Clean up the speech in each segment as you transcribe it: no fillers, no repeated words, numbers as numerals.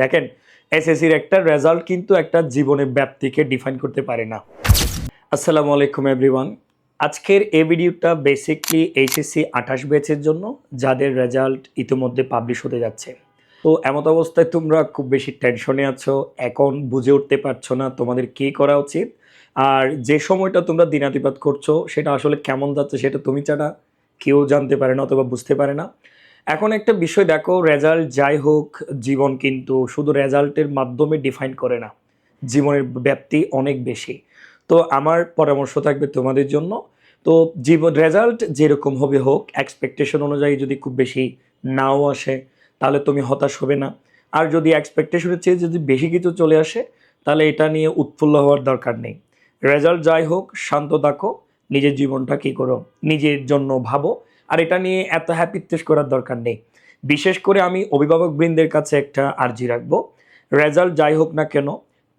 দেখেন, এসএসসির একটা রেজাল্ট কিন্তু একটা জীবনের ব্যাপ্তিকে ডিফাইন করতে পারে না। আসসালামু আলাইকুম এভরিওয়ান। আজকের এই ভিডিওটা বেসিকলি এইচএসসি 28 ব্যাচের জন্য, যাদের রেজাল্ট ইতিমধ্যে পাবলিশ হতে যাচ্ছে। তো এমত অবস্থায় তোমরা খুব বেশি টেনশনে আছো, এখন বুঝে উঠতে পারছো না তোমাদের কী করা উচিত। আর যে সময়টা তোমরা দিনাতিপাত করছো সেটা আসলে কেমন যাচ্ছে সেটা তুমি ছাড়া কেউ জানতে পারে না অথবা বুঝতে পারে না। এখন একটা বিষয় দেখো, রেজাল্ট যাই হোক, জীবন কিন্তু শুধু রেজাল্টের মাধ্যমে ডিফাইন করে না, জীবনের ব্যাপ্তি অনেক বেশি। তো আমার পরামর্শ থাকবে তোমাদের জন্য, তো জীবন রেজাল্ট যেরকম হবে হোক, এক্সপেকটেশন অনুযায়ী যদি খুব বেশি নাও আসে তাহলে তুমি হতাশ হবে না। আর যদি এক্সপেকটেশনের চেয়ে যদি বেশি কিছু চলে আসে তাহলে এটা নিয়ে উৎফুল্ল হওয়ার দরকার নেই। রেজাল্ট যাই হোক, শান্ত থাকো, নিজের জীবনটা কী করো নিজের জন্য ভাবো। আর এটা নিয়ে এত হ্যাপিত্বেস করার দরকার নেই। বিশেষ করে আমি অভিভাবকবৃন্দের কাছে একটা আর্জি রাখবো, রেজাল্ট যাই হোক না কেন,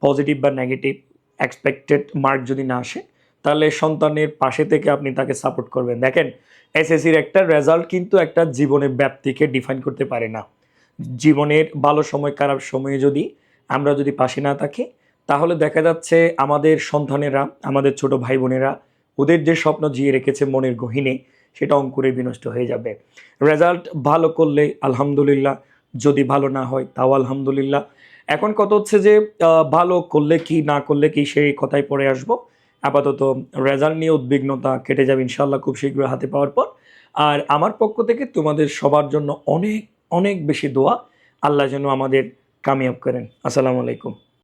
পজিটিভ বা নেগেটিভ, এক্সপেক্টেড মার্ক যদি না আসে তাহলে সন্তানের পাশে থেকে আপনি তাকে সাপোর্ট করবেন। দেখেন, এসএসসির একটা রেজাল্ট কিন্তু একটা জীবনের ব্যাপ্তিকে ডিফাইন করতে পারে না। জীবনের ভালো সময় খারাপ সময়ে যদি আমরা যদি পাশে না থাকি তাহলে দেখা যাচ্ছে আমাদের সন্তানেরা, আমাদের ছোট ভাই বোনেরা ওদের যে স্বপ্ন জিয়ে রেখেছে মনের গহীনে, সেটা অঙ্কুরে বিনষ্ট হয়ে যাবে। রেজাল্ট ভালো করলে আলহামদুলিল্লাহ, যদি ভালো না হয় তাও আলহামদুলিল্লাহ। এখন কত হচ্ছে যে ভালো করলে কি না করলে কি সেই কথায় পরে আসবো। আপাতত রেজাল্ট নিয়ে উদ্বিগ্নতা কেটে যাবে ইনশাল্লাহ খুব শীঘ্রই হাতে পাওয়ার পর। আর আমার পক্ষ থেকে তোমাদের সবার জন্য অনেক অনেক বেশি দোয়া। আল্লাহ যেন আমাদের কামিয়াব করেন। আসসালামু আলাইকুম।